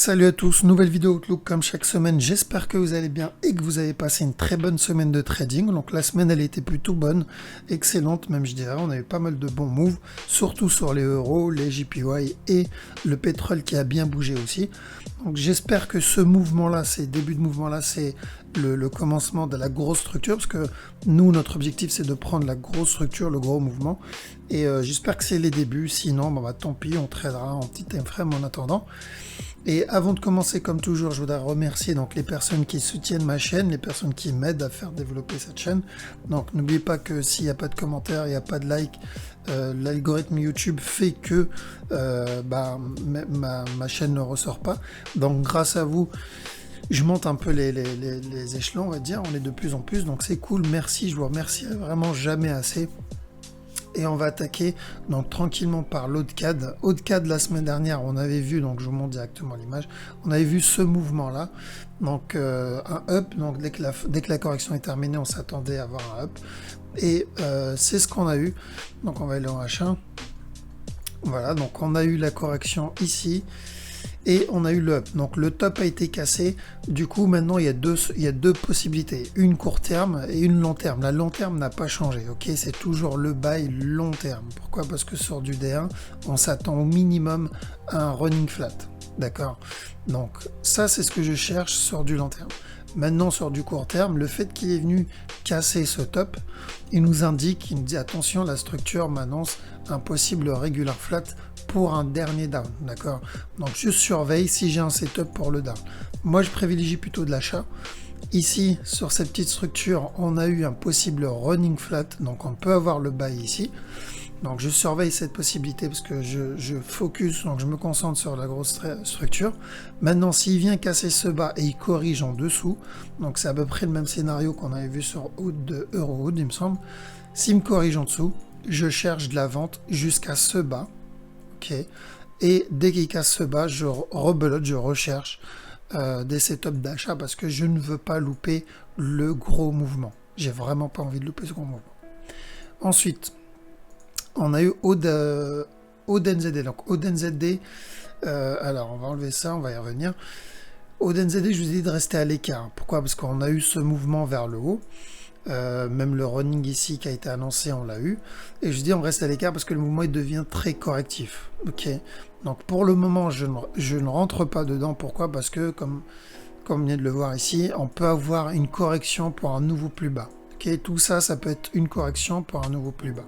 Salut à tous, nouvelle vidéo Outlook comme chaque semaine, j'espère que vous allez bien et que vous avez passé une très bonne semaine de trading. Donc la semaine elle était plutôt bonne, excellente même je dirais, on a eu pas mal de bons moves, surtout sur les euros, les JPY et le pétrole qui a bien bougé aussi. Donc j'espère que ce mouvement-là, ces débuts de mouvement-là, c'est le commencement de la grosse structure, parce que nous, notre objectif, c'est de prendre la grosse structure, le gros mouvement, et j'espère que c'est les débuts, sinon, bah, tant pis, on tradera en petit time frame en attendant. Et avant de commencer, comme toujours, je voudrais remercier donc les personnes qui soutiennent ma chaîne, les personnes qui m'aident à faire développer cette chaîne. Donc n'oubliez pas que s'il n'y a pas de commentaires, il n'y a pas de like, l'algorithme YouTube fait que ma chaîne ne ressort pas. Donc grâce à vous, je monte un peu les échelons, on va dire, on est de plus en plus, donc c'est cool, merci, je vous remercie vraiment jamais assez. Et on va attaquer donc tranquillement par l'AutoCAD. AutoCAD la semaine dernière, on avait vu, donc je vous montre directement l'image, on avait vu ce mouvement-là, donc un up, donc dès que la correction est terminée, on s'attendait à avoir un up. Et c'est ce qu'on a eu, donc on va aller en H1. Voilà, donc on a eu la correction ici. Et on a eu le up. Donc le top a été cassé. Du coup, maintenant, il y a deux possibilités. Une court terme et une long terme. La long terme n'a pas changé. Ok, c'est toujours le buy long terme. Pourquoi? Parce que sur du D1, on s'attend au minimum à un running flat. D'accord? Donc ça, c'est ce que je cherche sur du long terme. Maintenant, sur du court terme, le fait qu'il est venu casser ce top, il nous indique, il nous dit attention, la structure m'annonce un possible regular flat pour un dernier down, d'accord? Donc je surveille si j'ai un setup pour le down. Moi je privilégie plutôt de l'achat. Ici, sur cette petite structure, on a eu un possible running flat, donc on peut avoir le buy ici. Donc je surveille cette possibilité parce que je focus, donc je me concentre sur la grosse structure. Maintenant, s'il vient casser ce bas et il corrige en dessous, donc c'est à peu près le même scénario qu'on avait vu sur Hood de Eurohood, il me semble. S'il me corrige en dessous, je cherche de la vente jusqu'à ce bas. Ok. Et dès qu'il casse ce bas, je rebelote, je recherche des setups d'achat parce que je ne veux pas louper le gros mouvement. J'ai vraiment pas envie de louper ce gros mouvement. Ensuite, on a eu ODNZD. Donc ODNZD, alors on va enlever ça, on va y revenir. ODNZD, je vous ai dit de rester à l'écart. Pourquoi? Parce qu'on a eu ce mouvement vers le haut. Même le running ici qui a été annoncé, on l'a eu. Et je dis on reste à l'écart parce que le mouvement il devient très correctif. Ok. Donc pour le moment, je ne rentre pas dedans. Pourquoi? Parce que comme on vient de le voir ici, on peut avoir une correction pour un nouveau plus bas. Ok. Tout ça, ça peut être une correction pour un nouveau plus bas.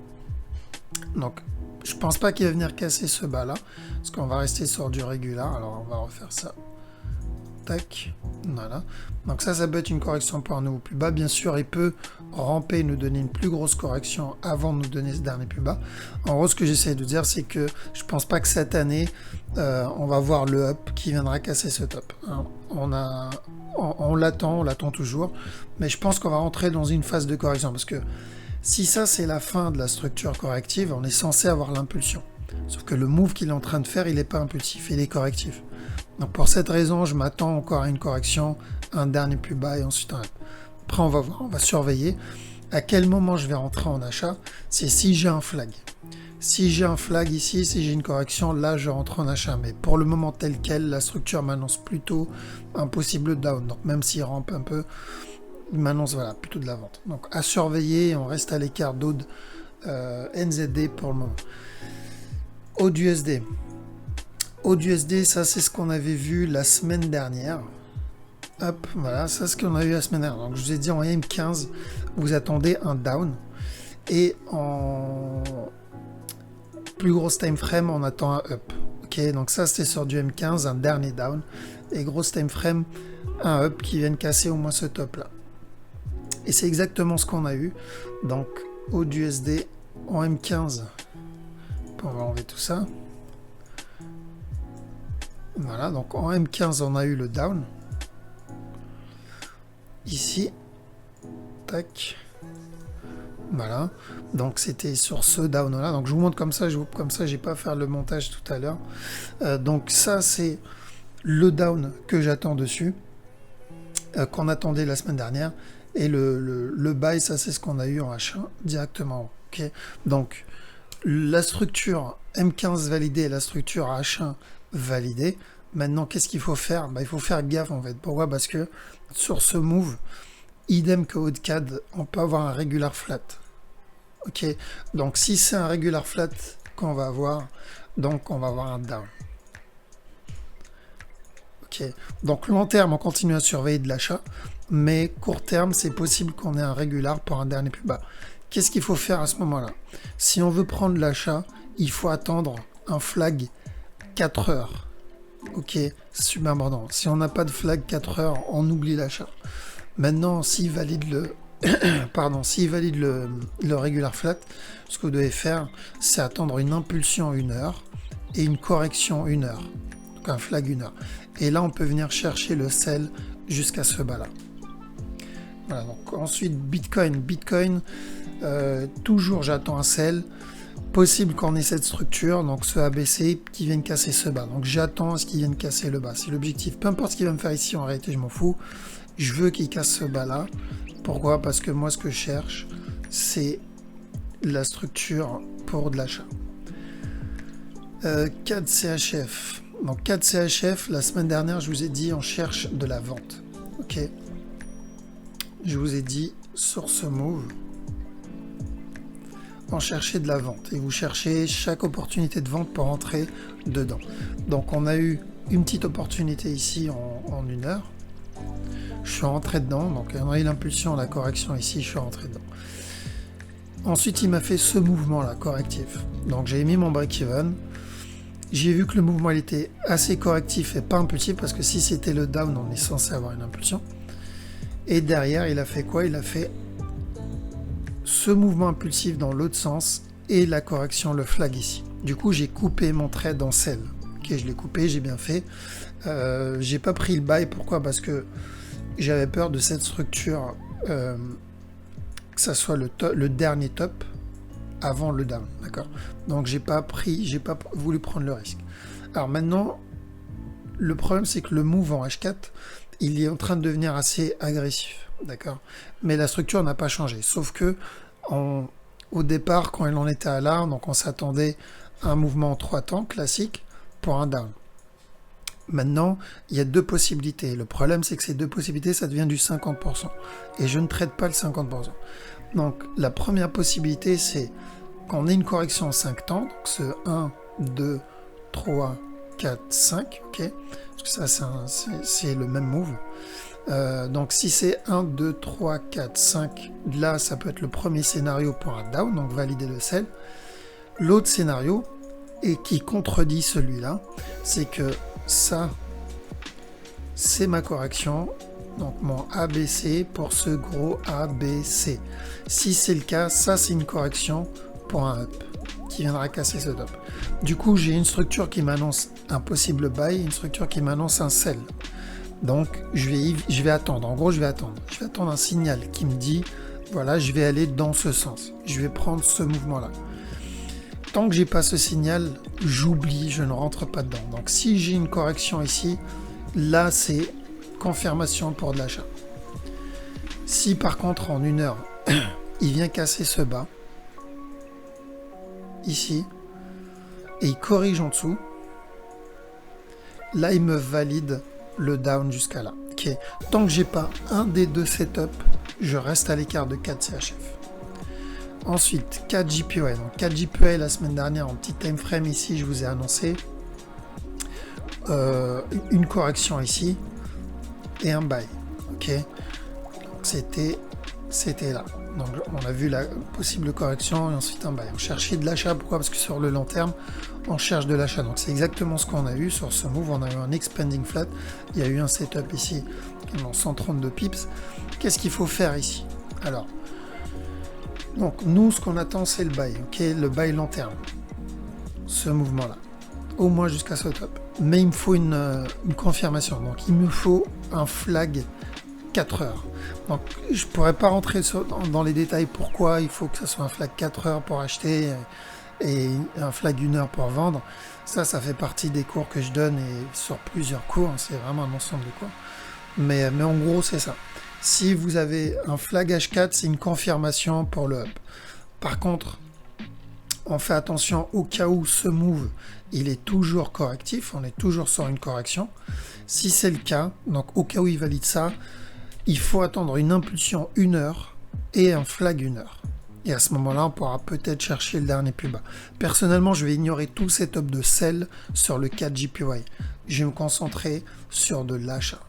Donc je pense pas qu'il va venir casser ce bas là, parce qu'on va rester sur du régular. Alors on va refaire ça. Tac, voilà. Donc ça peut être une correction pour un nouveau plus bas. Bien sûr, il peut ramper, nous donner une plus grosse correction avant de nous donner ce dernier plus bas. En gros, ce que j'essaie de dire, c'est que je pense pas que cette année, on va voir le up qui viendra casser ce top. Hein. On l'attend toujours, mais je pense qu'on va rentrer dans une phase de correction, parce que si ça c'est la fin de la structure corrective, on est censé avoir l'impulsion. Sauf que le move qu'il est en train de faire, il n'est pas impulsif, il est correctif. Donc pour cette raison, je m'attends encore à une correction, un dernier plus bas et ensuite un up. Après on va voir, on va surveiller. À quel moment je vais rentrer en achat? C'est si j'ai un flag. Si j'ai un flag ici, si j'ai une correction, là je rentre en achat. Mais pour le moment tel quel, la structure m'annonce plutôt un possible down. Donc même s'il rampe un peu, il m'annonce voilà, plutôt de la vente. Donc à surveiller, on reste à l'écart d'AUD NZD pour le moment. AUD-USD. AUD-USD, ça c'est ce qu'on avait vu la semaine dernière. Hop, voilà, ça c'est ce qu'on a vu la semaine dernière. Donc je vous ai dit en M15, vous attendez un down. Et en plus grosse time frame, on attend un up. Ok, donc ça c'était sur du M15, un dernier down. Et grosse time frame, un up qui vient casser au moins ce top là. Et c'est exactement ce qu'on a eu. Donc AUD-USD en M15. On va enlever tout ça. Voilà, donc en M15, on a eu le down. Ici. Tac. Voilà. Donc c'était sur ce down-là. Donc je vous montre comme ça, j'ai pas à faire le montage tout à l'heure. Donc ça, c'est le down que j'attends dessus. Qu'on attendait la semaine dernière. Et le buy, ça c'est ce qu'on a eu en H1 directement. Ok. Donc la structure M15 validée et la structure H1 validée. Maintenant, qu'est-ce qu'il faut faire? Il faut faire gaffe en fait. Pourquoi? Parce que sur ce move, idem que haut de CAD, on peut avoir un regular flat. Ok, donc si c'est un regular flat qu'on va avoir, donc on va avoir un down. Ok, donc long terme, on continue à surveiller de l'achat, mais court terme, c'est possible qu'on ait un regular pour un dernier plus bas. Qu'est-ce qu'il faut faire à ce moment-là? Si on veut prendre l'achat, il faut attendre un flag 4 heures. Ok, super important. Si on n'a pas de flag 4 heures, on oublie l'achat. Maintenant, s'il valide le s'il valide le regular flat, ce que vous devez faire, c'est attendre une impulsion 1 heure et une correction 1 heure. Donc un flag 1 heure. Et là, on peut venir chercher le sell jusqu'à ce bas-là. Voilà, donc ensuite, Bitcoin, toujours j'attends un sell. Possible qu'on ait cette structure, donc ce ABC qui vienne casser ce bas. Donc j'attends à ce qu'il vienne casser le bas. C'est l'objectif. Peu importe ce qu'il va me faire ici, en réalité, je m'en fous. Je veux qu'il casse ce bas-là. Pourquoi? Parce que moi, ce que je cherche, c'est la structure pour de l'achat. 4 CHF. Donc 4 CHF, la semaine dernière, je vous ai dit, on cherche de la vente. Ok. Je vous ai dit, sur ce move, on cherchait de la vente. Et vous cherchez chaque opportunité de vente pour entrer dedans. Donc on a eu une petite opportunité ici en 1 heure. Je suis rentré dedans, donc on a eu l'impulsion, la correction ici, je suis rentré dedans. Ensuite, il m'a fait ce mouvement-là, correctif. Donc j'ai mis mon break-even. J'ai vu que le mouvement il était assez correctif et pas impulsif, parce que si c'était le down, on est censé avoir une impulsion. Et derrière, il a fait quoi? Il a fait ce mouvement impulsif dans l'autre sens et la correction, le flag ici. Du coup, j'ai coupé mon trade en sell. Ok, je l'ai coupé, j'ai bien fait. J'ai pas pris le buy, pourquoi? Parce que j'avais peur de cette structure, que ça soit le dernier top avant le down, d'accord? Donc j'ai pas voulu prendre le risque. Alors maintenant, le problème c'est que le move en H4, il est en train de devenir assez agressif, d'accord? Mais la structure n'a pas changé, sauf que au départ, quand il en était à là, donc on s'attendait à un mouvement en 3 temps classique pour un down. Maintenant, il y a 2 possibilités. Le problème, c'est que ces 2 possibilités, ça devient du 50%. Et je ne traite pas le 50%. Donc, la première possibilité, c'est qu'on ait une correction en 5 temps. Donc, ce 1, 2, 3, 4, 5. Ok? Parce que ça, c'est le même move. Donc, si c'est 1, 2, 3, 4, 5, là, ça peut être le premier scénario pour un down, donc valider le sell. L'autre scénario, et qui contredit celui-là, c'est que ça, c'est ma correction, donc mon ABC pour ce gros ABC. Si c'est le cas, ça c'est une correction pour un up qui viendra casser ce top. Du coup, j'ai une structure qui m'annonce un possible buy, une structure qui m'annonce un sell. Donc, je vais attendre. En gros, je vais attendre un signal qui me dit, voilà, je vais aller dans ce sens. Je vais prendre ce mouvement-là. Tant que j'ai pas ce signal, j'oublie, je ne rentre pas dedans. Donc si j'ai une correction ici, là c'est confirmation pour de l'achat. Si par contre en 1 heure, il vient casser ce bas, ici, et il corrige en dessous, là il me valide le down jusqu'à là. Okay. Tant que j'ai pas un des 2 setups, je reste à l'écart de 4 CHF. Ensuite, 4 JPY. Donc 4 JPY la semaine dernière en petit time frame ici, je vous ai annoncé une correction ici et un buy. Ok, c'était là. Donc on a vu la possible correction et ensuite un buy. On cherchait de l'achat, pourquoi? Parce que sur le long terme, on cherche de l'achat. Donc c'est exactement ce qu'on a eu sur ce move. On a eu un expanding flat. Il y a eu un setup ici dans 132 pips. Qu'est-ce qu'il faut faire ici? Alors, donc nous, ce qu'on attend, c'est le buy, ok, le buy long terme, ce mouvement-là, au moins jusqu'à ce top. Mais il me faut une confirmation, donc il me faut un flag 4 heures. Donc je pourrais pas rentrer dans les détails pourquoi il faut que ce soit un flag 4 heures pour acheter et un flag 1 heure pour vendre. Ça fait partie des cours que je donne et sur plusieurs cours, c'est vraiment un ensemble de cours. Mais en gros, c'est ça. Si vous avez un flag H4, c'est une confirmation pour le up. Par contre, On fait attention au cas où ce move, il est toujours correctif, on est toujours sur une correction. Si c'est le cas, donc au cas où il valide ça, il faut attendre une impulsion 1 heure et un flag 1 heure. Et à ce moment-là, on pourra peut-être chercher le dernier plus bas. Personnellement, je vais ignorer tout setup de sell sur le 4 JPY. Je vais me concentrer sur de l'achat.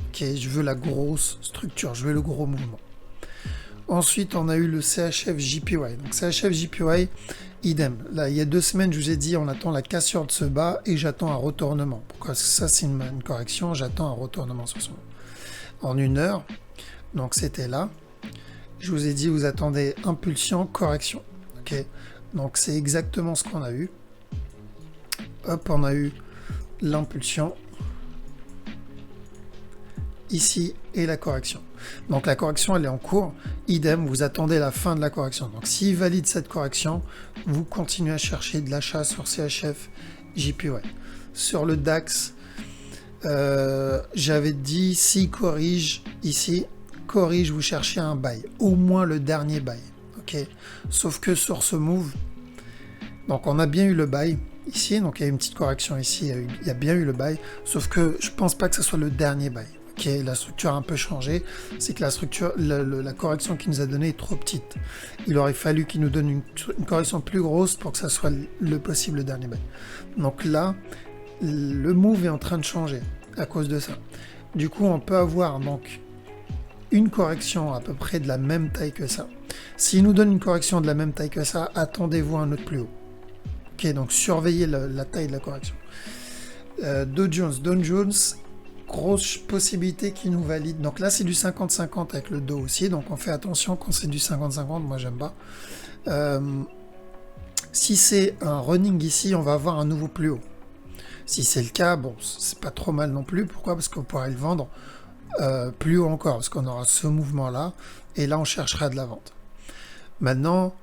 Ok, je veux la grosse structure, je veux le gros mouvement. Ensuite, on a eu le CHF JPY. Donc CHF JPY, idem. Là, il y a 2 semaines, je vous ai dit, on attend la cassure de ce bas et j'attends un retournement. Pourquoi? Parce que ça, c'est une correction, j'attends un retournement sur ce moment. En 1 heure, donc c'était là. Je vous ai dit, vous attendez impulsion, correction. Ok, donc c'est exactement ce qu'on a eu. Hop, on a eu l'impulsion ici et la correction. Donc la correction, elle est en cours. Idem, vous attendez la fin de la correction. Donc s'il valide cette correction, vous continuez à chercher de l'achat sur CHF, JPY. Sur le DAX, j'avais dit, s'il corrige ici, corrige, vous cherchez un buy, au moins le dernier buy. Ok, sauf que sur ce move, donc on a bien eu le buy ici, donc il y a une petite correction ici, il y a bien eu le buy, sauf que je pense pas que ce soit le dernier buy. Ok, la structure a un peu changé, c'est que la structure, la correction qu'il nous a donnée est trop petite. Il aurait fallu qu'il nous donne une correction plus grosse pour que ça soit le possible dernier buy. Donc là, le move est en train de changer à cause de ça. Du coup, on peut avoir donc une correction à peu près de la même taille que ça. S'il nous donne une correction de la même taille que ça, attendez-vous un autre plus haut. Ok, donc surveillez la taille de la correction. Dow Jones, grosse possibilité qu'il nous valide. Donc là, c'est du 50-50 avec le Dow aussi, donc on fait attention quand c'est du 50-50, moi j'aime pas. Si c'est un running ici, on va avoir un nouveau plus haut. Si c'est le cas, bon, c'est pas trop mal non plus. Pourquoi? Parce qu'on pourrait le vendre plus haut encore, parce qu'on aura ce mouvement-là, et là, on cherchera de la vente. Maintenant,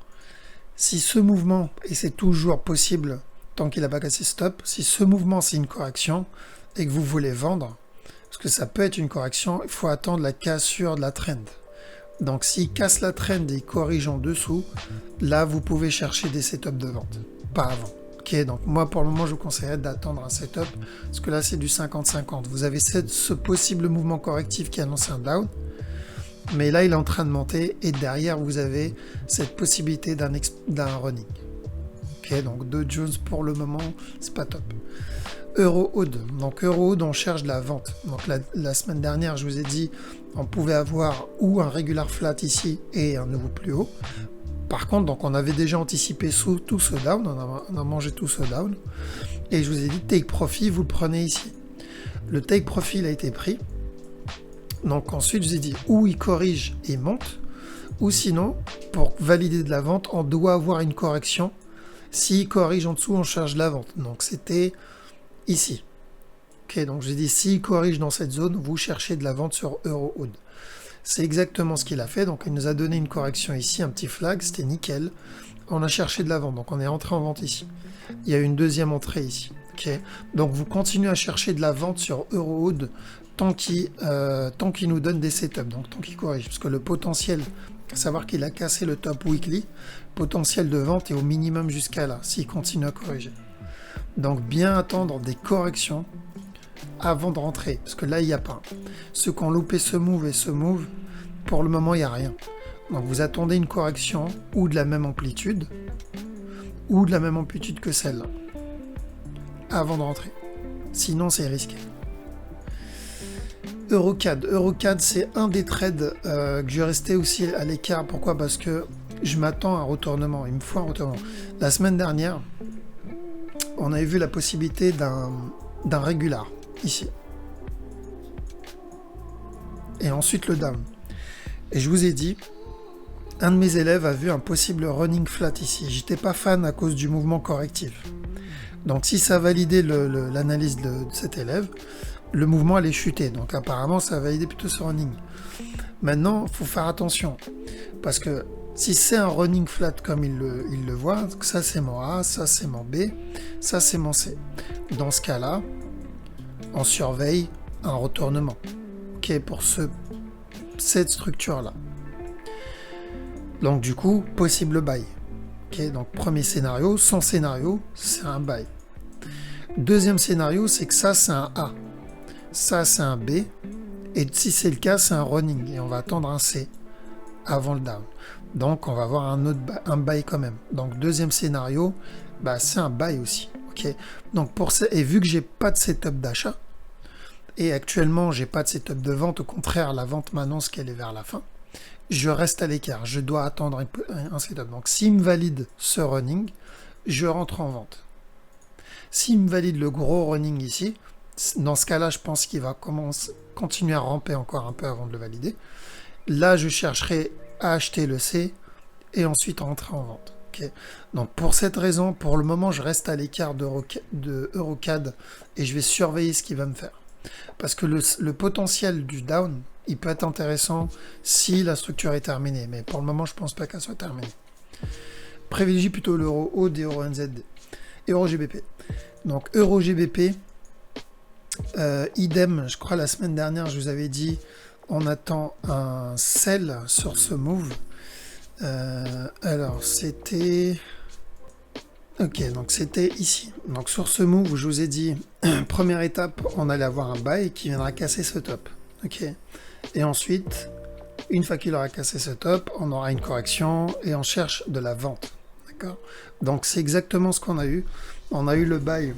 si ce mouvement, et c'est toujours possible tant qu'il n'a pas cassé stop, si ce mouvement, c'est une correction, et que vous voulez vendre, parce que ça peut être une correction, il faut attendre la cassure de la trend. Donc, s'il casse la trend et il corrige en dessous, là, vous pouvez chercher des setups de vente, pas avant. Ok, donc moi pour le moment je vous conseillerais d'attendre un setup parce que là c'est du 50-50. Vous avez ce possible mouvement correctif qui annonce un down, mais là il est en train de monter et derrière vous avez cette possibilité d'un running. Ok, donc Dow Jones pour le moment c'est pas top. Euro-Hood, donc Euro-Hood on cherche de la vente. Donc la semaine dernière je vous ai dit on pouvait avoir ou un regular flat ici et un nouveau plus haut. Par contre, donc on avait déjà anticipé tout ce down, on a mangé tout ce down, et je vous ai dit take profit, vous le prenez ici. Le take profit il a été pris, donc ensuite je vous ai dit ou il corrige et il monte, ou sinon, pour valider de la vente, on doit avoir une correction. S'il corrige en dessous, on cherche de la vente. Donc c'était ici. Ok, donc j'ai dit s'il corrige dans cette zone, vous cherchez de la vente sur Euro-Hood. C'est exactement ce qu'il a fait, donc il nous a donné une correction ici, un petit flag, c'était nickel. On a cherché de la vente, donc on est entré en vente ici. Il y a une deuxième entrée ici. Okay, donc vous continuez à chercher de la vente sur Euro-Hood tant qu'il nous donne des setups, donc tant qu'il corrige. Parce que le potentiel, à savoir qu'il a cassé le top weekly, potentiel de vente est au minimum jusqu'à là, s'il continue à corriger. Donc bien attendre des corrections avant de rentrer, parce que là il n'y a pas. Ceux qui ont loupé ce move et ce move, pour le moment il n'y a rien. Donc vous attendez une correction ou de la même amplitude que celle-là avant de rentrer. Sinon c'est risqué. Eurocad, c'est un des trades que je vais rester aussi à l'écart. Pourquoi? Parce que je m'attends à un retournement. Il me faut un retournement. La semaine dernière, on avait vu la possibilité d'un régular ici. Et ensuite le down. Et je vous ai dit, un de mes élèves a vu un possible running flat ici. J'étais pas fan à cause du mouvement correctif. Donc si ça validait l'analyse de cet élève, le mouvement allait chuter. Donc apparemment ça a validé plutôt ce running. Maintenant, il faut faire attention. Parce que si c'est un running flat comme il le voit, ça c'est mon A, ça c'est mon B, ça c'est mon C. Dans ce cas-là, on surveille un retournement. Ok, pour cette structure-là. Donc du coup, possible buy. Ok, donc premier scénario, son scénario, c'est un buy. Deuxième scénario, c'est que ça, c'est un A. Ça, c'est un B. Et si c'est le cas, c'est un running. Et on va attendre un C avant le down. Donc, on va avoir un buy quand même. Donc, deuxième scénario, bah, c'est un buy aussi. Ok. Donc, et vu que j'ai pas de setup d'achat, et actuellement, j'ai pas de setup de vente, au contraire, la vente m'annonce qu'elle est vers la fin, je reste à l'écart. Je dois attendre un setup. Donc, s'il me valide ce running, je rentre en vente. S'il me valide le gros running ici, dans ce cas-là, je pense qu'il va continuer à ramper encore un peu avant de le valider. Là, je chercherai à acheter le C et ensuite rentrer en vente. Okay. Donc pour cette raison, pour le moment, je reste à l'écart de Eurocad et je vais surveiller ce qu'il va me faire. Parce que le potentiel du down, il peut être intéressant si la structure est terminée. Mais pour le moment, je ne pense pas qu'elle soit terminée. Privilégie plutôt l'euro AUD et euro NZD. Euro GBP. Donc euro GBP, idem, je crois la semaine dernière, je vous avais dit, on attend un sell sur ce move. Alors c'était... Ok, donc c'était ici. Donc sur ce move, je vous ai dit, première étape, on allait avoir un buy qui viendra casser ce top. Ok. Et ensuite, une fois qu'il aura cassé ce top, on aura une correction et on cherche de la vente. D'accord. Donc c'est exactement ce qu'on a eu. On a eu le buy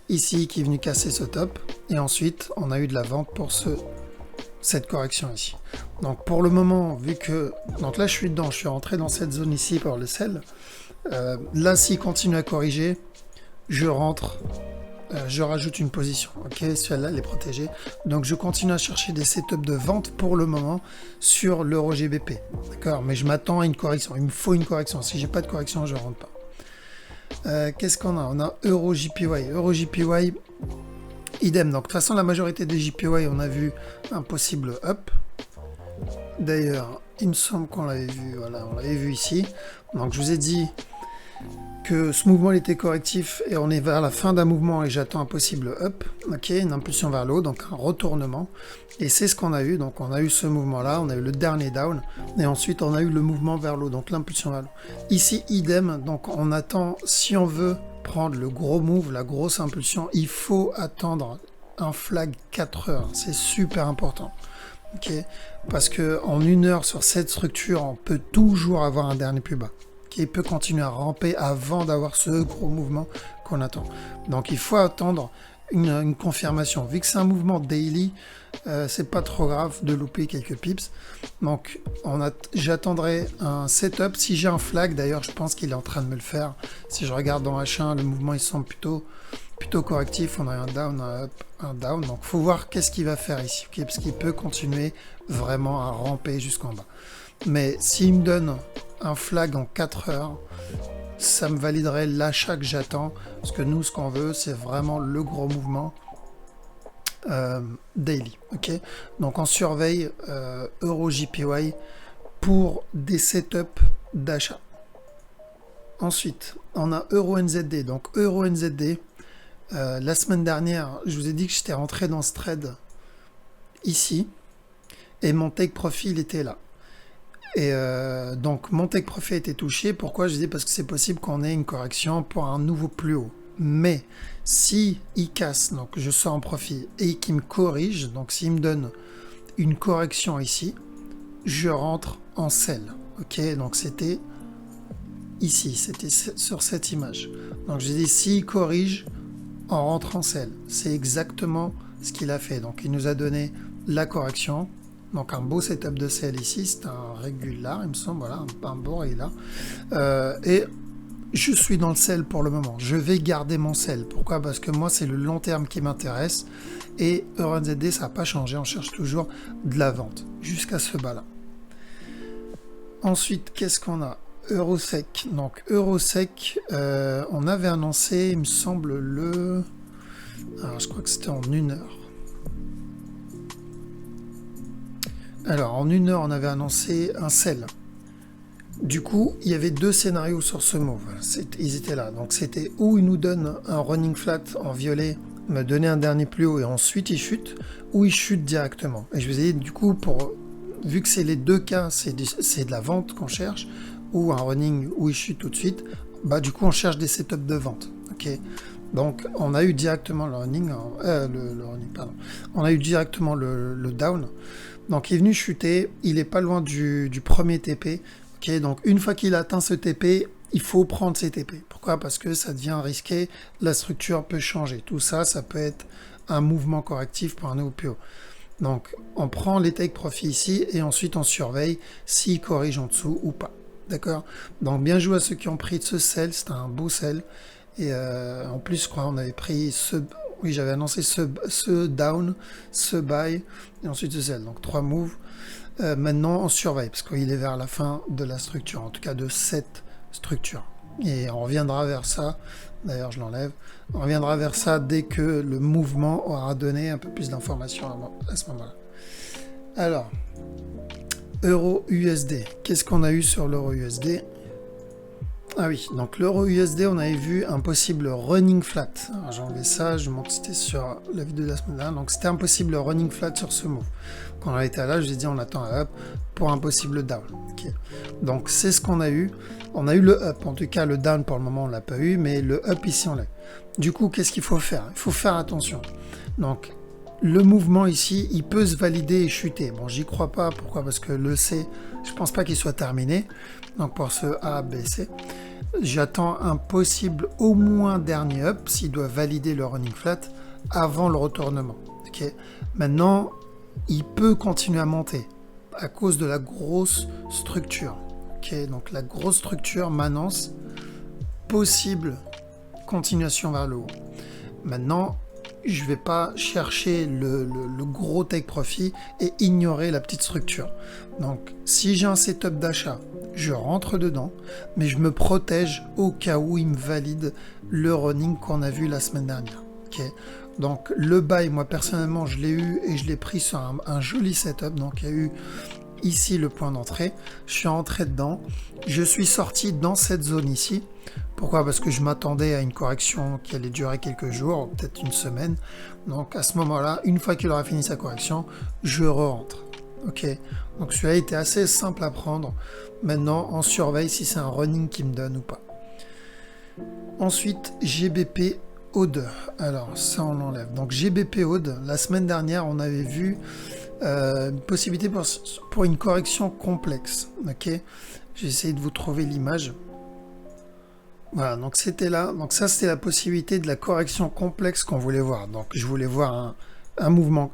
ici qui est venu casser ce top. Et ensuite, on a eu de la vente pour cette correction ici. Donc pour le moment, vu que... Donc là, je suis dedans. Je suis rentré dans cette zone ici pour le sell. Là, s'il continue à corriger, je rentre, je rajoute une position. Ok, celle-là, elle est protégée. Donc, je continue à chercher des setups de vente pour le moment sur l'euro GBP. D'accord, mais je m'attends à une correction. Il me faut une correction. Si j'ai pas de correction, je rentre pas. Qu'est-ce qu'on a? On a euro JPY. Euro JPY, idem. Donc, de toute façon, la majorité des JPY, on a vu un possible up. D'ailleurs, il me semble qu'on l'avait vu. Voilà, on l'avait vu ici. Donc, je vous ai dit que ce mouvement était correctif et on est vers la fin d'un mouvement et j'attends un possible up, ok, une impulsion vers le haut, donc un retournement. Et c'est ce qu'on a eu. Donc, on a eu ce mouvement-là, on a eu le dernier down et ensuite on a eu le mouvement vers le haut, donc l'impulsion vers le haut. Ici, idem. Donc, on attend, si on veut prendre le gros move, la grosse impulsion, il faut attendre un flag 4 heures. C'est super important. Okay. Parce que en 1 heure sur cette structure, on peut toujours avoir un dernier plus bas qui peut continuer à ramper avant d'avoir ce gros mouvement qu'on attend. Donc il faut attendre une confirmation. Vu que c'est un mouvement daily, c'est pas trop grave de louper quelques pips. Donc j'attendrai un setup. Si j'ai un flag, d'ailleurs je pense qu'il est en train de me le faire. Si je regarde dans H1, le mouvement il semble plutôt correctif. On a un down, un up, un down. Donc faut voir qu'est-ce qu'il va faire ici, okay, parce qu'il peut continuer vraiment à ramper jusqu'en bas. Mais s'il me donne un flag en 4 heures, ça me validerait l'achat que j'attends, parce que nous ce qu'on veut c'est vraiment le gros mouvement daily. Ok, donc on surveille euro JPY pour des setups d'achat. Ensuite on a euro NZD. Donc euro NZD, la semaine dernière je vous ai dit que j'étais rentré dans ce trade ici et mon take profit il était là. Et donc mon take profit a été touché. Pourquoi? Je dis parce que c'est possible qu'on ait une correction pour un nouveau plus haut. Mais si il casse, donc je sors en profit et qu'il me corrige, donc s'il me donne une correction ici, je rentre en sell. Ok, donc c'était ici, c'était sur cette image. Donc j'ai dit s'il corrige, on rentre en sell. C'est exactement ce qu'il a fait. Donc il nous a donné la correction. Donc un beau setup de sell ici, c'est un régular, il me semble, voilà, un beau régular. Et je suis dans le sell pour le moment. Je vais garder mon sell. Pourquoi? Parce que moi, c'est le long terme qui m'intéresse. Et EURNZD, ça n'a pas changé. On cherche toujours de la vente jusqu'à ce bas-là. Ensuite, qu'est-ce qu'on a? Eurosec. Donc Eurosec, on avait annoncé, il me semble, alors je crois que c'était en 1 heure. Alors, en 1 heure, on avait annoncé un sell. Du coup, il y avait 2 scénarios sur ce move. Ils étaient là. Donc, c'était où il nous donne un running flat en violet, me donner un dernier plus haut et ensuite il chute, ou il chute directement. Et je vous ai dit, du coup, vu que c'est les deux cas, c'est de la vente qu'on cherche, ou un running où il chute tout de suite, bah du coup on cherche des setups de vente. Ok. Donc on a eu directement le running, pardon. On a eu directement le down. Donc il est venu chuter, il est pas loin du premier TP. Ok. Donc une fois qu'il atteint ce TP, il faut prendre ces TP. Pourquoi? Parce que ça devient risqué, la structure peut changer. Tout ça, ça peut être un mouvement correctif pour un nouveau PO. Donc on prend les take profit ici et ensuite on surveille s'il corrige en dessous ou pas. D'accord? Donc bien joué à ceux qui ont pris ce sell, c'était un beau sell. Et en plus, je crois on avait pris ce... Oui, j'avais annoncé ce down, ce buy, et ensuite ce sell. Donc 3 moves. Maintenant, on surveille, parce qu'il est vers la fin de la structure, en tout cas de cette structure. Et on reviendra vers ça. D'ailleurs, je l'enlève. On reviendra vers ça dès que le mouvement aura donné un peu plus d'informations à ce moment-là. Alors, Euro-USD. Qu'est-ce qu'on a eu sur l'Euro-USD? Ah oui, donc l'Euro-USD, on avait vu un possible running flat. J'ai enlevé ça, je montre, c'était sur la vidéo de la semaine dernière. Donc c'était un possible running flat sur ce move. Quand on a été là, je vous ai dit on attend un up pour un possible down. Okay. Donc c'est ce qu'on a eu. On a eu le up, en tout cas le down pour le moment on l'a pas eu, mais le up ici on l'a. Du coup, qu'est-ce qu'il faut faire? Il faut faire attention. Donc le mouvement ici, il peut se valider et chuter. Bon, j'y crois pas. Pourquoi? Parce que le C, je pense pas qu'il soit terminé. Donc pour ce A, B, C, j'attends un possible au moins dernier up s'il doit valider le running flat avant le retournement. Okay. Maintenant, il peut continuer à monter à cause de la grosse structure. Okay. Donc la grosse structure m'annonce possible continuation vers le haut. Maintenant, je ne vais pas chercher le gros take profit et ignorer la petite structure. Donc, si j'ai un setup d'achat, je rentre dedans, mais je me protège au cas où il me valide le running qu'on a vu la semaine dernière. Okay. Donc, le buy, moi personnellement, je l'ai eu et je l'ai pris sur un joli setup. Donc, il y a eu ici le point d'entrée. Je suis entré dedans. Je suis sorti dans cette zone ici. Pourquoi? Parce que je m'attendais à une correction qui allait durer quelques jours, peut-être une semaine. Donc à ce moment-là, une fois qu'il aura fini sa correction, je re-rentre. Ok. Donc celui-là était assez simple à prendre. Maintenant, on surveille si c'est un running qui me donne ou pas. Ensuite, GBP Aude. Alors ça, on l'enlève. Donc GBP Aude, la semaine dernière, on avait vu une possibilité pour une correction complexe. Ok. J'ai essayé de vous trouver l'image. Voilà, donc c'était là. Donc ça, c'était la possibilité de la correction complexe qu'on voulait voir. Donc je voulais voir un mouvement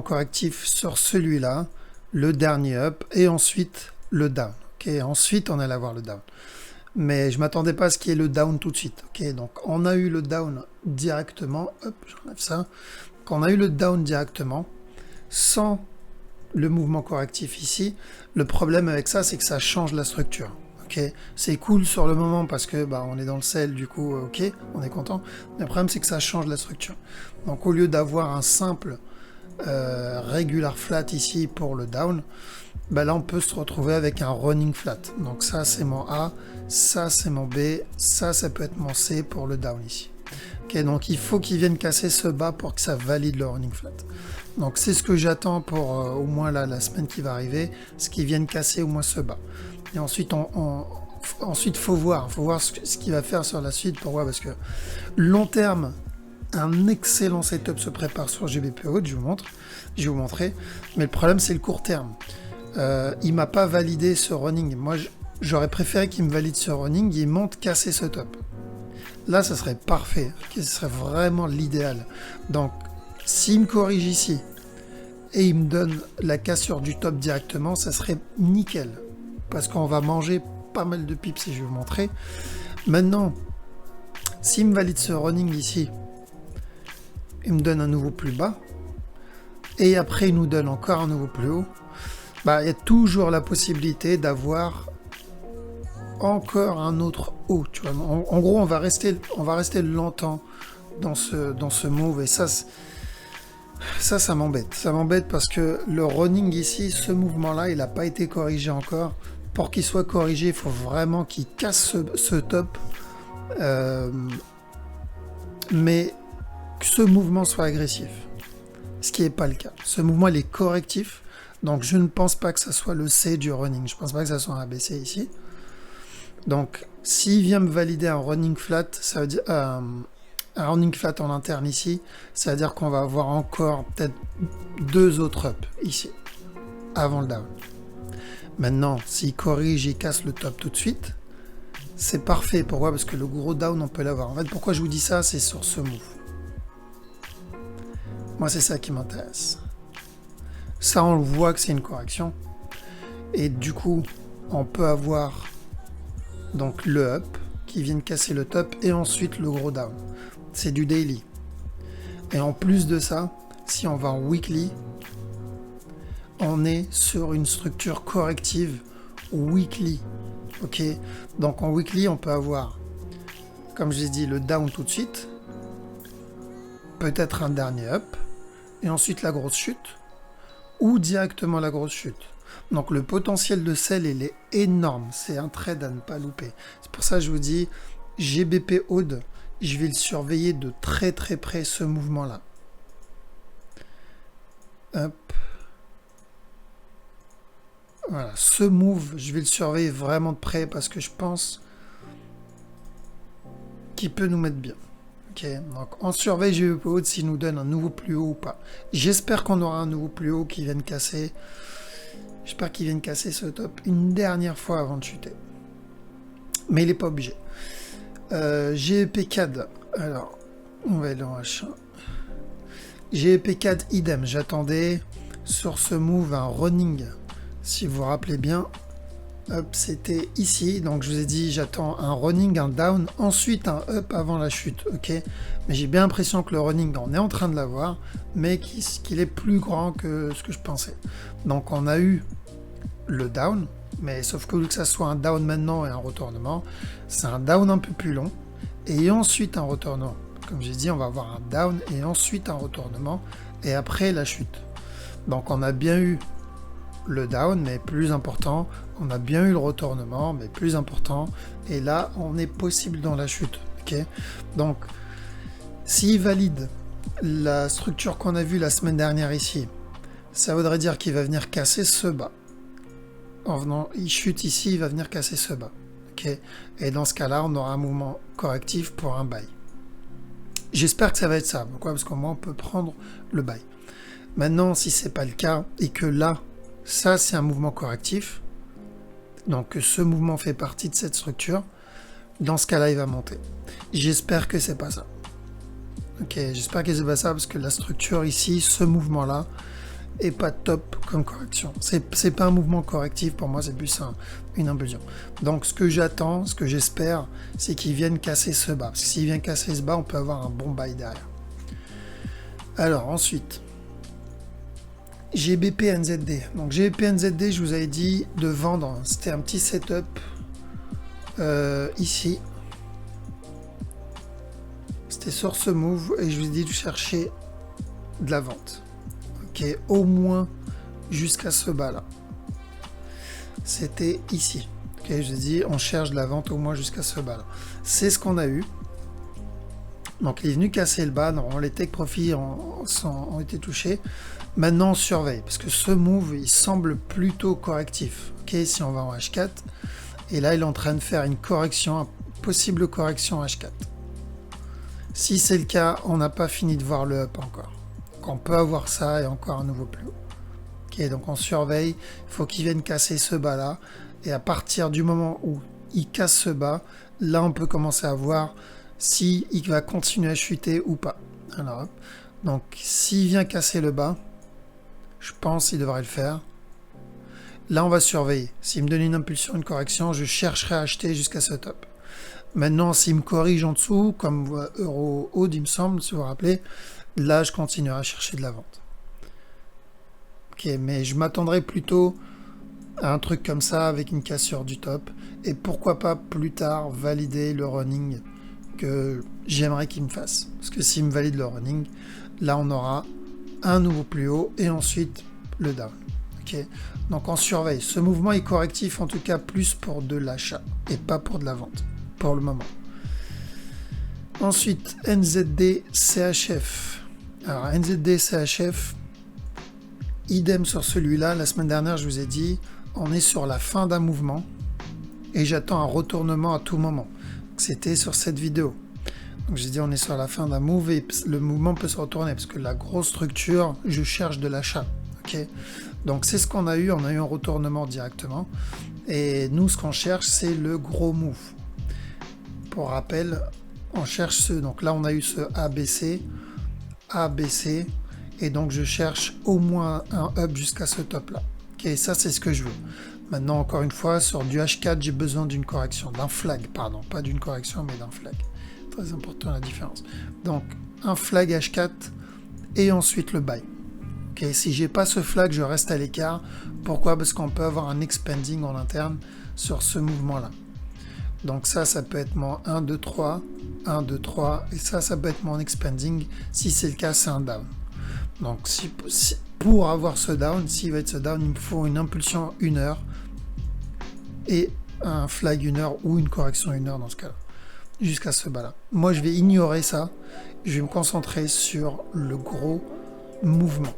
correctif sur celui-là, le dernier up, et ensuite le down. Okay, ensuite, on allait voir le down. Mais je m'attendais pas à ce qu'il y ait le down tout de suite. Okay, donc on a eu le down directement. Hop, j'enlève ça. Donc, on a eu le down directement, sans le mouvement correctif ici. Le problème avec ça, c'est que ça change la structure. Okay. C'est cool sur le moment parce que on est dans le sell, du coup, ok, on est content. Mais le problème, c'est que ça change la structure. Donc, au lieu d'avoir un simple regular flat ici pour le down, là, on peut se retrouver avec un running flat. Donc, ça, c'est mon A, ça, c'est mon B, ça peut être mon C pour le down ici. Okay, donc, il faut qu'ils viennent casser ce bas pour que ça valide le running flat. Donc, c'est ce que j'attends pour au moins la semaine qui va arriver, c'est qu'ils viennent casser au moins ce bas. Et ensuite, ensuite, faut voir ce qu'il va faire sur la suite. Pourquoi? Parce que long terme, un excellent setup se prépare sur GBPO. Je vais vous montrer. Mais le problème, c'est le court terme. Il m'a pas validé ce running. Moi, j'aurais préféré qu'il me valide ce running. Il monte casser ce top. Là, ça serait parfait. Ce serait vraiment l'idéal. Donc, s'il me corrige ici et il me donne la cassure du top directement, ça serait nickel. Parce qu'on va manger pas mal de pips si je vais vous montrer. Maintenant, s'il me valide ce running ici, il me donne un nouveau plus bas, et après il nous donne encore un nouveau plus haut, il y a toujours la possibilité d'avoir encore un autre haut. Tu vois. En gros, on va rester longtemps dans ce move, et ça m'embête. Ça m'embête parce que le running ici, ce mouvement-là, il n'a pas été corrigé encore. Pour qu'il soit corrigé, il faut vraiment qu'il casse ce top. Mais que ce mouvement soit agressif. Ce qui n'est pas le cas. Ce mouvement, il est correctif. Donc, je ne pense pas que ça soit le C du running. Je ne pense pas que ça soit un ABC ici. Donc, s'il vient me valider un running flat, ça veut dire un running flat en interne ici, ça veut dire qu'on va avoir encore peut-être 2 autres up ici, avant le down. Maintenant, s'il corrige, il casse le top tout de suite, c'est parfait. Pourquoi? Parce que le gros down, on peut l'avoir. En fait, pourquoi je vous dis ça? C'est sur ce move. Moi, c'est ça qui m'intéresse. Ça, on le voit que c'est une correction. Et du coup, on peut avoir donc le up qui vient casser le top et ensuite le gros down. C'est du daily. Et en plus de ça, si on va en weekly, on est sur une structure corrective weekly. Ok, donc en weekly, on peut avoir, comme je l'ai dit, le down tout de suite, peut-être un dernier up, et ensuite la grosse chute, ou directement la grosse chute. Donc le potentiel de sell, il est énorme. C'est un trade à ne pas louper. C'est pour ça que je vous dis, GBP Aude, je vais le surveiller de très très près, ce mouvement-là. Hop. Voilà, ce move, je vais le surveiller vraiment de près parce que je pense qu'il peut nous mettre bien. Ok, donc on surveille GBP Aude s'il nous donne un nouveau plus haut ou pas. J'espère qu'on aura un nouveau plus haut qui vienne casser. J'espère qu'il vienne casser ce top une dernière fois avant de chuter. Mais il n'est pas obligé. GEP CAD. Alors, on va aller en H1. GEP CAD idem. J'attendais sur ce move un running. Si vous vous rappelez bien, hop, c'était ici. Donc je vous ai dit, j'attends un running, un down, ensuite un up avant la chute. Ok. Mais j'ai bien l'impression que le running, on est en train de l'avoir, mais qu'il est plus grand que ce que je pensais. Donc on a eu le down, mais sauf que ça soit un down maintenant et un retournement, c'est un down un peu plus long et ensuite un retournement. Comme j'ai dit, on va avoir un down et ensuite un retournement et après la chute. Donc on a bien eu le down, mais plus important, on a bien eu le retournement, mais plus important, et là on est possible dans la chute. Ok, donc s'il valide la structure qu'on a vue la semaine dernière ici, ça voudrait dire qu'il va venir casser ce bas. En venant, il chute ici, il va venir casser ce bas. Okay, et dans ce cas-là, on aura un mouvement correctif pour un buy. J'espère que ça va être ça. Pourquoi? Parce qu'au moins, on peut prendre le buy. Maintenant, si ce n'est pas le cas, et que là, ça, c'est un mouvement correctif, donc que ce mouvement fait partie de cette structure, dans ce cas-là, il va monter. J'espère que c'est pas ça. Ok, j'espère que c'est pas ça, parce que la structure ici, ce mouvement-là, et pas top comme correction. C'est pas un mouvement correctif, pour moi c'est plus une impulsion. Donc ce que j'attends, ce que j'espère, c'est qu'il vienne casser ce bas. Parce que s'il vient casser ce bas, on peut avoir un bon buy derrière. Alors ensuite, GBP NZD. Donc GBP NZD, je vous avais dit de vendre. C'était un petit setup ici. C'était sur ce move et je vous ai dit de chercher de la vente. Ok, au moins jusqu'à ce bas là. C'était ici. Ok, je vous ai dit on cherche de la vente au moins jusqu'à ce bas là. C'est ce qu'on a eu. Donc il est venu casser le bas. Non, les take profits ont été touchés. Maintenant on surveille parce que ce move il semble plutôt correctif. Ok, si on va en H4 et là il est en train de faire une correction, une possible correction en H4. Si c'est le cas, on n'a pas fini de voir le up encore. On peut avoir ça et encore un nouveau plus haut. Ok, donc on surveille, il faut qu'il vienne casser ce bas là, et à partir du moment où il casse ce bas, là on peut commencer à voir si il va continuer à chuter ou pas. Alors, hop. Donc s'il vient casser le bas, je pense qu'il devrait le faire. Là on va surveiller. S'il me donne une impulsion, une correction, je chercherai à acheter jusqu'à ce top. Maintenant s'il me corrige en dessous, comme Euro Aude il me semble, si vous vous rappelez, là, je continuerai à chercher de la vente. Ok, mais je m'attendrai plutôt à un truc comme ça avec une cassure du top. Et pourquoi pas plus tard valider le running que j'aimerais qu'il me fasse. Parce que s'il me valide le running, là, on aura un nouveau plus haut et ensuite le down. Ok, donc on surveille. Ce mouvement est correctif, en tout cas, plus pour de l'achat et pas pour de la vente, pour le moment. Ensuite, NZD CHF. Alors, NZD CHF, idem sur celui-là. La semaine dernière, je vous ai dit, on est sur la fin d'un mouvement. et j'attends un retournement à tout moment. C'était sur cette vidéo. Donc j'ai dit on est sur la fin d'un move et le mouvement peut se retourner parce que la grosse structure, je cherche de l'achat. Ok, donc c'est ce qu'on a eu, on a eu un retournement directement. Et nous ce qu'on cherche c'est le gros move. Pour rappel, on cherche ce, donc là on a eu ce ABC, ABC, et donc je cherche au moins un up jusqu'à ce top là. Ok, ça c'est ce que je veux. Maintenant encore une fois, sur du H4 j'ai besoin d'une correction, d'un flag, pardon, pas d'une correction mais d'un flag. Très important la différence. Donc un flag H4 et ensuite le buy. Okay, si j'ai pas ce flag, je reste à l'écart. Pourquoi? Parce qu'on peut avoir un expanding en interne sur ce mouvement-là. Donc ça peut être mon 1, 2, 3, 1, 2, 3, et ça peut être mon expanding. Si c'est le cas, c'est un down. Donc pour avoir ce down, s'il va être ce down, il me faut une impulsion 1 heure et un flag 1 heure ou une correction 1 heure dans ce cas-là. Jusqu'à ce bas-là. Moi, je vais ignorer ça. Je vais me concentrer sur le gros mouvement.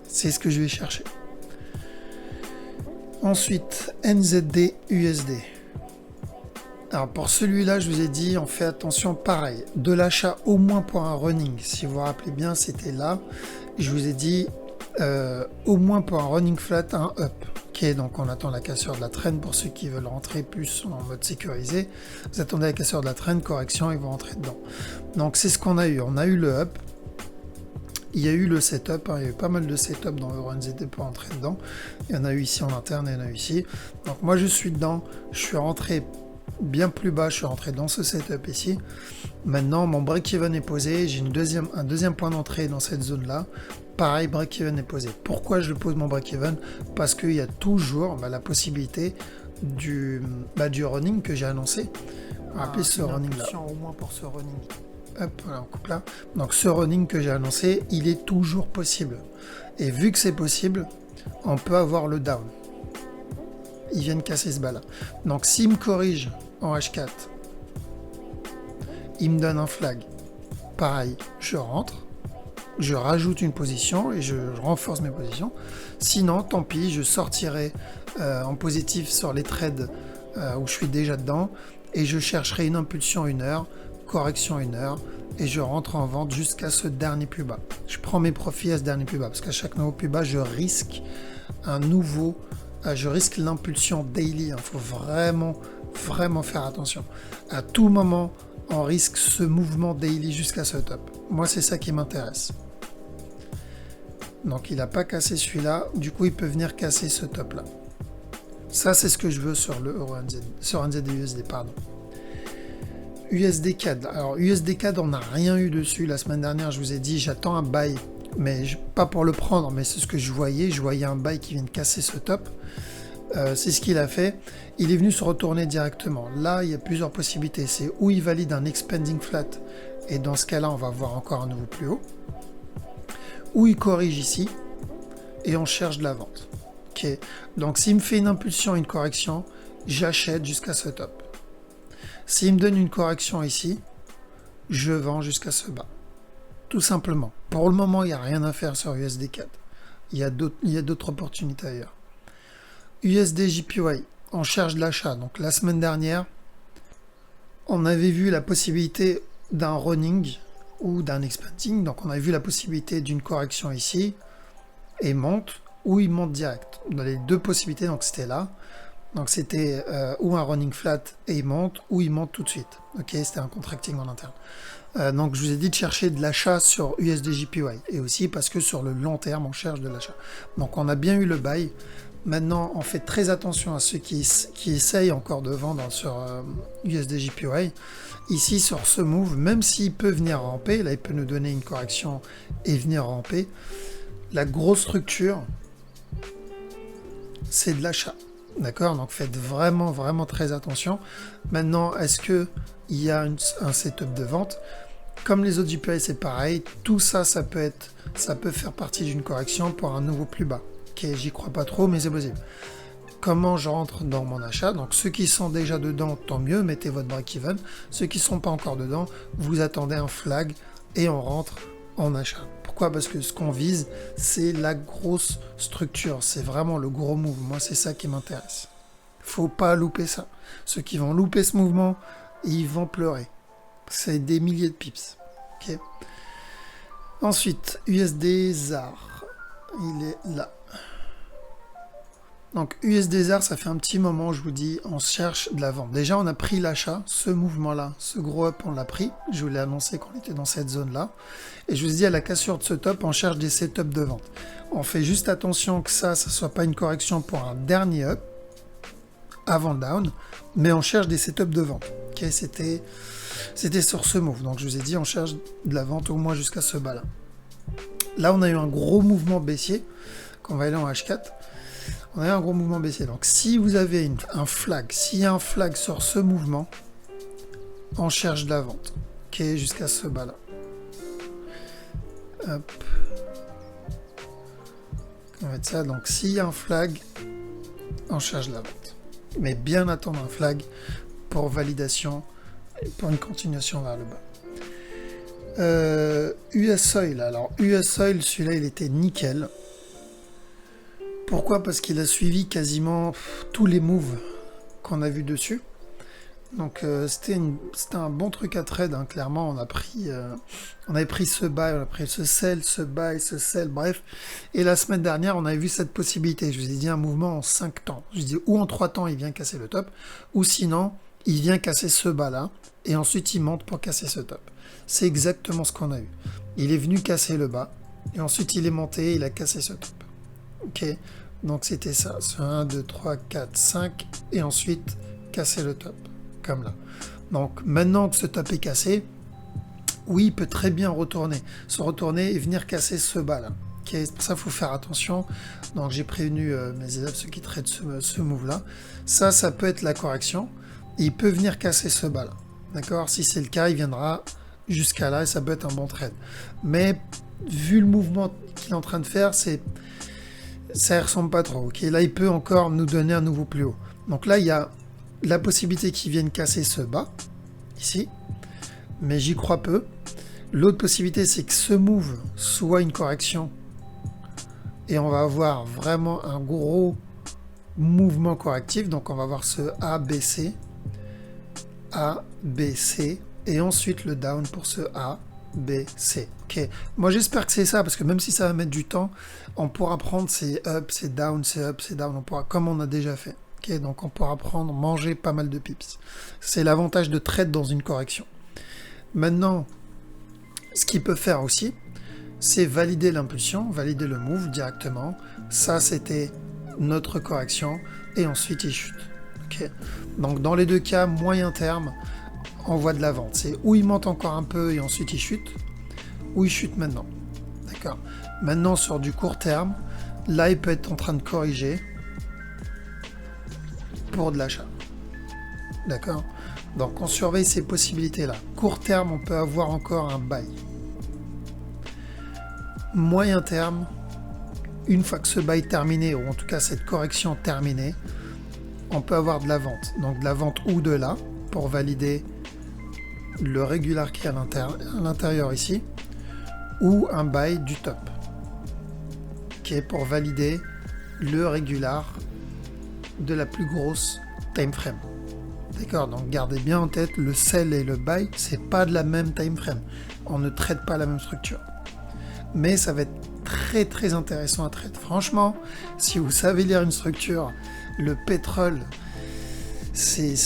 C'est ce que je vais chercher. Ensuite, NZD USD. Alors pour celui-là, je vous ai dit, on fait attention, pareil. De l'achat au moins pour un running. Si vous vous rappelez bien, c'était là. Je vous ai dit au moins pour un running flat, un up. Ok, donc on attend la cassure de la trend pour ceux qui veulent rentrer plus en mode sécurisé. Vous attendez la cassure de la trend, correction, et vous rentrez dedans. Donc c'est ce qu'on a eu. On a eu le up. Il y a eu le setup, hein, il y a eu pas mal de setup dans EuroNZD pour entrer dedans. Il y en a eu ici en interne, il y en a eu ici. Donc moi je suis dedans, je suis rentré bien plus bas, je suis rentré dans ce setup ici. Maintenant mon break-even est posé, j'ai un deuxième point d'entrée dans cette zone-là. Pareil, break-even est posé. Pourquoi je pose mon break-even? Parce qu'il y a toujours la possibilité du running que j'ai annoncé. Rappelez ce running-là. Au moins pour ce running. Hop, voilà, on coupe là. Donc ce running que j'ai annoncé, il est toujours possible. Et vu que c'est possible, on peut avoir le down. Ils viennent casser ce bas-là. Donc s'il me corrige en H4, il me donne un flag. Pareil, je rentre, je rajoute une position et je renforce mes positions. Sinon, tant pis, je sortirai en positif sur les trades où je suis déjà dedans et je chercherai une impulsion 1 heure, correction 1 heure et je rentre en vente jusqu'à ce dernier plus bas. Je prends mes profits à ce dernier plus bas parce qu'à chaque nouveau plus bas, je risque l'impulsion daily. Il faut vraiment faire attention. À tout moment, on risque ce mouvement daily jusqu'à ce top. Moi, c'est ça qui m'intéresse. Donc, il n'a pas cassé celui-là. Du coup, il peut venir casser ce top-là. Ça, c'est ce que je veux sur le EuroNZD, sur NZD-USD, pardon. USD CAD. Alors, USD CAD, on n'a rien eu dessus. La semaine dernière, je vous ai dit, j'attends un buy. Mais pas pour le prendre, mais c'est ce que je voyais. Je voyais un buy qui vient de casser ce top. C'est ce qu'il a fait. Il est venu se retourner directement. Là, il y a plusieurs possibilités. C'est où il valide un expanding flat. Et dans ce cas-là, on va voir encore un nouveau plus haut. Ou il corrige ici. Et on cherche de la vente. Ok. Donc, s'il me fait une impulsion, une correction, j'achète jusqu'à ce top. S'il me donne une correction ici, je vends jusqu'à ce bas. Tout simplement. Pour le moment, il n'y a rien à faire sur USD CAD. Il y a d'autres opportunités ailleurs. USD JPY, on cherche de l'achat. Donc la semaine dernière, on avait vu la possibilité d'un running ou d'un expanding. Donc on a vu la possibilité d'une correction ici et monte ou il monte direct. Dans les deux possibilités, donc c'était là. Donc c'était ou un running flat et il monte ou il monte tout de suite. Ok, c'était un contracting en interne. Donc je vous ai dit de chercher de l'achat sur USD JPY et aussi parce que sur le long terme on cherche de l'achat. Donc on a bien eu le buy. Maintenant on fait très attention à ceux qui essayent encore de vendre sur USD JPY. Ici sur ce move, même s'il peut venir ramper, là il peut nous donner une correction et venir ramper, la grosse structure c'est de l'achat. D'accord, donc faites vraiment très attention. Maintenant, est-ce que il y a un setup de vente? Comme les autres JPY, c'est pareil. Tout ça, ça peut faire partie d'une correction pour un nouveau plus bas. Ok, j'y crois pas trop, mais c'est possible. Comment je rentre dans mon achat? Donc ceux qui sont déjà dedans, tant mieux, mettez votre break-even. Ceux qui ne sont pas encore dedans, vous attendez un flag et on rentre en achat. Pourquoi? Parce que ce qu'on vise, c'est la grosse structure. C'est vraiment le gros move. Moi, c'est ça qui m'intéresse. Faut pas louper ça. Ceux qui vont louper ce mouvement, ils vont pleurer. C'est des milliers de pips. Ok. Ensuite, USD ZAR. Il est là. Donc USD ZAR, ça fait un petit moment, je vous dis, on cherche de la vente. Déjà, on a pris l'achat, ce mouvement-là, ce gros up, on l'a pris. Je vous l'ai annoncé qu'on était dans cette zone-là. Et je vous ai dit, à la cassure de ce top, on cherche des setups de vente. On fait juste attention que ça ne soit pas une correction pour un dernier up, avant le down, mais on cherche des setups de vente. Okay, c'était sur ce move. Donc je vous ai dit, on cherche de la vente au moins jusqu'à ce bas-là. Là, on a eu un gros mouvement baissier, qu'on va aller en H4. On a eu un gros mouvement baissier. Donc si vous avez un flag, s'il y a un flag sur ce mouvement, on cherche de la vente. Ok, jusqu'à ce bas-là. Hop. On va mettre ça. Donc s'il y a un flag, on cherche de la vente. Mais bien attendre un flag pour validation et pour une continuation vers le bas. US Oil. Alors US Oil, celui-là, il était nickel. Pourquoi? Parce qu'il a suivi quasiment tous les moves qu'on a vus dessus. Donc c'était un bon truc à trade, hein. Clairement. On avait pris ce buy, on a pris ce sell, ce buy, ce sell, bref. Et la semaine dernière, on avait vu cette possibilité. Je vous ai dit un mouvement en 5 temps. Je vous ai dit ou en 3 temps, il vient casser le top, ou sinon, il vient casser ce bas-là, et ensuite il monte pour casser ce top. C'est exactement ce qu'on a eu. Il est venu casser le bas, et ensuite il est monté, il a cassé ce top. Ok, donc c'était ça. C'est 1, 2, 3, 4, 5, et ensuite casser le top. Comme là. Donc maintenant que ce top est cassé, oui, il peut très bien se retourner et venir casser ce bas là. Okay, c'est pour ça qu'il faut faire attention. Donc j'ai prévenu mes élèves, ceux qui traitent ce move là. Ça peut être la correction. Il peut venir casser ce bas là. D'accord? Si c'est le cas, il viendra jusqu'à là et ça peut être un bon trade. Mais vu le mouvement qu'il est en train de faire, ça ne ressemble pas trop. Okay, là, il peut encore nous donner un nouveau plus haut. Donc là, il y a la possibilité qu'ils viennent casser ce bas, ici, mais j'y crois peu. L'autre possibilité, c'est que ce move soit une correction, et on va avoir vraiment un gros mouvement correctif, donc on va avoir ce A, B, C, et ensuite le down pour ce A, B, C. Ok. Moi j'espère que c'est ça, parce que même si ça va mettre du temps, on pourra prendre ces up, ces down, ces up, ces down, on pourra, comme on a déjà fait. Okay, donc on pourra manger pas mal de pips. C'est l'avantage de trade dans une correction. Maintenant, ce qu'il peut faire aussi, c'est valider l'impulsion, valider le move directement. Ça, c'était notre correction. Et ensuite, il chute. Okay, donc dans les deux cas, moyen terme, on voit de la vente. C'est où il monte encore un peu et ensuite il chute, ou il chute maintenant. D'accord. Maintenant, sur du court terme, là, il peut être en train de corriger pour de l'achat. D'accord? Donc on surveille ces possibilités-là. Court terme, on peut avoir encore un buy. Moyen terme, une fois que ce buy est terminé, ou en tout cas cette correction terminée, on peut avoir de la vente. Donc de la vente ou de là, pour valider le régular qui est à l'intérieur ici, ou un buy du top, qui est pour valider le régular de la plus grosse time frame. D'accord, donc gardez bien en tête, le sell et le buy, c'est pas de la même time frame. On ne traite pas la même structure. Mais ça va être très très intéressant à traiter. Franchement, si vous savez lire une structure, le pétrole, c'est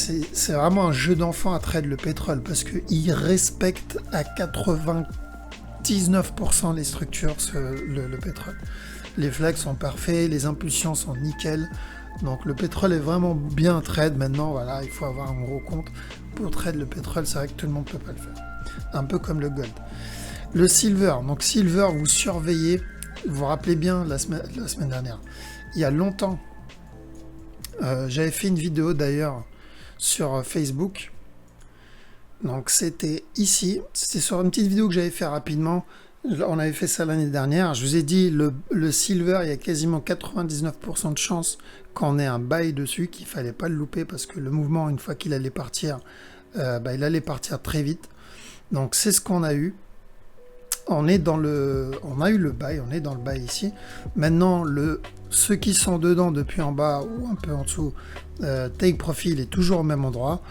vraiment un jeu d'enfant à traiter le pétrole, parce qu'il respecte à 99% les structures, le pétrole. Les flags sont parfaits, les impulsions sont nickel. Donc le pétrole est vraiment bien trade. Maintenant, voilà, il faut avoir un gros compte pour trade le pétrole. C'est vrai que tout le monde ne peut pas le faire. Un peu comme le gold. Le silver. Donc silver, vous surveillez. Vous vous rappelez bien la semaine dernière. Il y a longtemps, j'avais fait une vidéo d'ailleurs sur Facebook. Donc c'était ici. C'était sur une petite vidéo que j'avais fait rapidement. On avait fait ça l'année dernière. Je vous ai dit, le silver, il y a quasiment 99% de chances qu'on ait un buy dessus, qu'il ne fallait pas le louper, parce que le mouvement, une fois qu'il allait partir, il allait partir très vite. Donc c'est ce qu'on a eu. On a eu le buy, on est dans le buy ici. Maintenant, ceux qui sont dedans depuis en bas ou un peu en dessous, take profit est toujours au même endroit.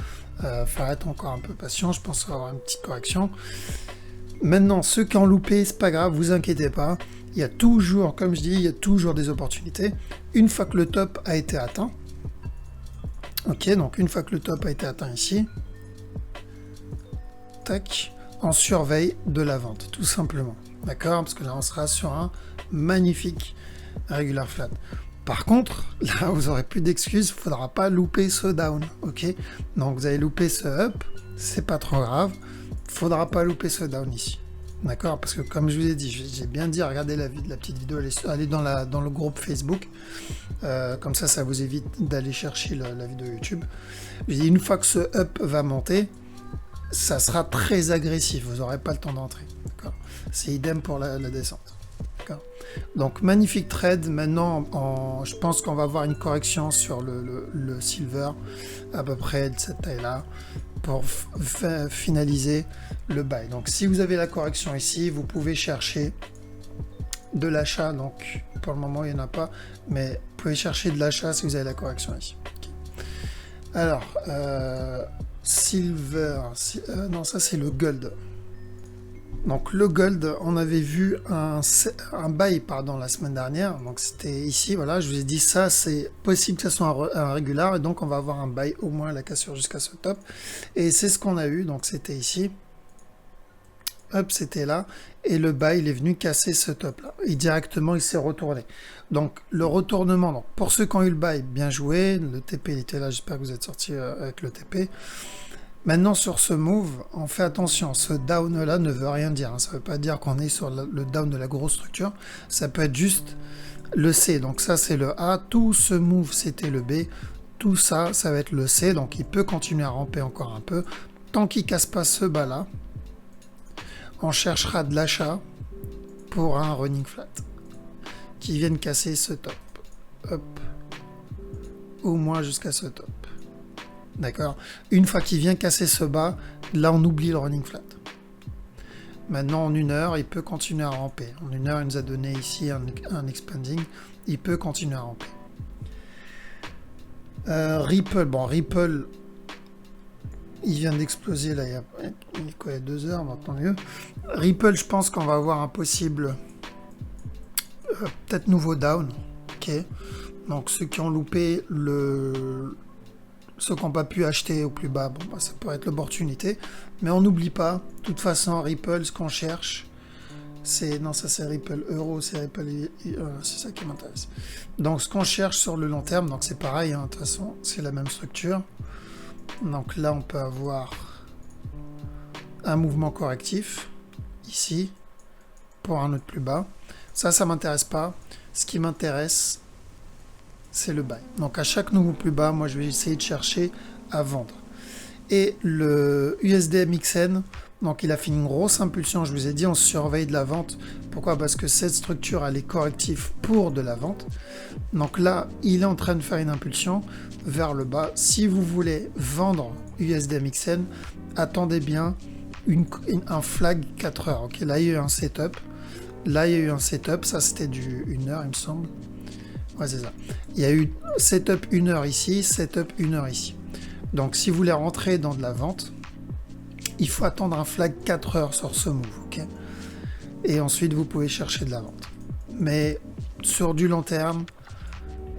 Faut être encore un peu patient, je pense avoir une petite correction. Maintenant, ceux qui ont loupé, c'est pas grave, vous inquiétez pas. Il y a toujours, comme je dis, il y a toujours des opportunités. Une fois que le top a été atteint, ok, donc une fois que le top a été atteint ici, tac, on surveille de la vente, tout simplement. D'accord? Parce que là, on sera sur un magnifique regular flat. Par contre, là, vous n'aurez plus d'excuses, il ne faudra pas louper ce down, ok? Donc, vous avez loupé ce up, c'est pas trop grave. Il ne faudra pas louper ce down ici. D'accord? Parce que comme je vous ai dit, j'ai bien dit, regardez la petite vidéo, allez dans le groupe Facebook. Comme ça vous évite d'aller chercher la vidéo YouTube. Je dis, une fois que ce up va monter, ça sera très agressif, vous n'aurez pas le temps d'entrer. C'est idem pour la descente. Donc magnifique trade. Maintenant, je pense qu'on va avoir une correction sur le silver, à peu près de cette taille-là, pour finaliser le buy. Donc si vous avez la correction ici, vous pouvez chercher de l'achat. Donc pour le moment, il n'y en a pas, mais vous pouvez chercher de l'achat si vous avez la correction ici. Okay. Alors, silver, non, ça c'est le gold. Donc le gold, on avait vu un buy pardon, la semaine dernière, donc c'était ici, voilà, je vous ai dit ça, c'est possible que ce soit un régular, et donc on va avoir un buy au moins à la cassure jusqu'à ce top, et c'est ce qu'on a eu, donc c'était ici, hop, c'était là, et le buy, il est venu casser ce top là, et directement il s'est retourné. Donc le retournement, donc, pour ceux qui ont eu le buy, bien joué, le TP il était là, j'espère que vous êtes sorti avec le TP. Maintenant sur ce move, on fait attention, ce down là ne veut rien dire, hein. Ça ne veut pas dire qu'on est sur le down de la grosse structure, ça peut être juste le C, donc ça c'est le A, tout ce move c'était le B, tout ça, ça va être le C, donc il peut continuer à ramper encore un peu, tant qu'il ne casse pas ce bas là, on cherchera de l'achat pour un running flat, qui vienne casser ce top, hop, au moins jusqu'à ce top. D'accord? Une fois qu'il vient casser ce bas, là on oublie le running flat. Maintenant en une heure, il peut continuer à ramper. En une heure, il nous a donné ici un expanding. Il peut continuer à ramper. Ripple, bon Ripple, il vient d'exploser là, il y a 2 heures, maintenant mieux. Ripple, je pense qu'on va avoir un possible peut-être nouveau down. Ok. Donc ceux qui ont loupé ceux qui n'ont pas pu acheter au plus bas, bon, bah, ça peut être l'opportunité. Mais on n'oublie pas, de toute façon, Ripple, ce qu'on cherche, c'est... Non, ça c'est Ripple Euro, c'est Ripple... c'est ça qui m'intéresse. Donc ce qu'on cherche sur le long terme, donc c'est pareil, hein, de toute façon, c'est la même structure. Donc là, on peut avoir un mouvement correctif, ici, pour un autre plus bas. Ça m'intéresse pas. Ce qui m'intéresse, c'est le buy. Donc à chaque nouveau plus bas, moi je vais essayer de chercher à vendre. Et le USD MXN, donc il a fait une grosse impulsion, je vous ai dit, on surveille de la vente. Pourquoi? Parce que cette structure, elle est corrective pour de la vente. Donc là, il est en train de faire une impulsion vers le bas. Si vous voulez vendre USD MXN, attendez bien un flag 4 heures. Ok, là il y a eu un setup. Là il y a eu un setup, ça c'était du 1 heure il me semble. Ouais, c'est ça. Il y a eu setup 1 heure ici, setup 1 heure ici. Donc si vous voulez rentrer dans de la vente, il faut attendre un flag 4 heures sur ce move, ok? Et ensuite vous pouvez chercher de la vente. Mais sur du long terme,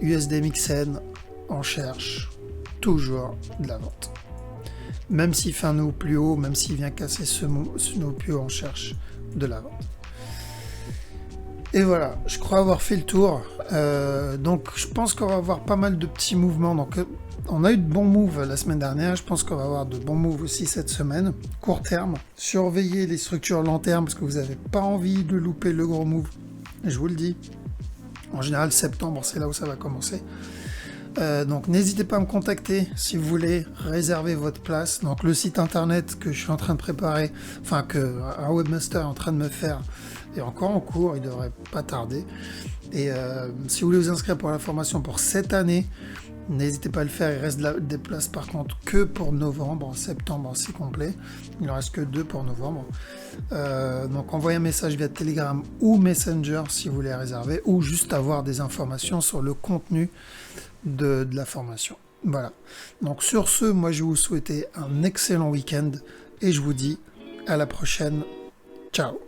USD MXN, on cherche toujours de la vente. Même s'il fait un nouveau plus haut, même s'il vient casser ce nouveau plus haut, on cherche de la vente. Et voilà, je crois avoir fait le tour. Donc je pense qu'on va avoir pas mal de petits mouvements. Donc on a eu de bons moves la semaine dernière. Je pense qu'on va avoir de bons moves aussi cette semaine. Court terme, surveillez les structures long terme parce que vous n'avez pas envie de louper le gros move. Je vous le dis. En général, septembre, c'est là où ça va commencer. Donc n'hésitez pas à me contacter si vous voulez réserver votre place. Donc le site internet que je suis en train de préparer, enfin que un webmaster est en train de me faire, est encore en cours, il devrait pas tarder. Et si vous voulez vous inscrire pour la formation pour cette année, n'hésitez pas à le faire. Il reste des places par contre que pour novembre. En septembre, c'est complet. Il en reste que 2 pour novembre. Donc envoyez un message via Telegram ou Messenger si vous voulez réserver, ou juste avoir des informations sur le contenu de la formation. Voilà. Donc sur ce, moi je vais vous souhaiter un excellent week-end et je vous dis à la prochaine. Ciao.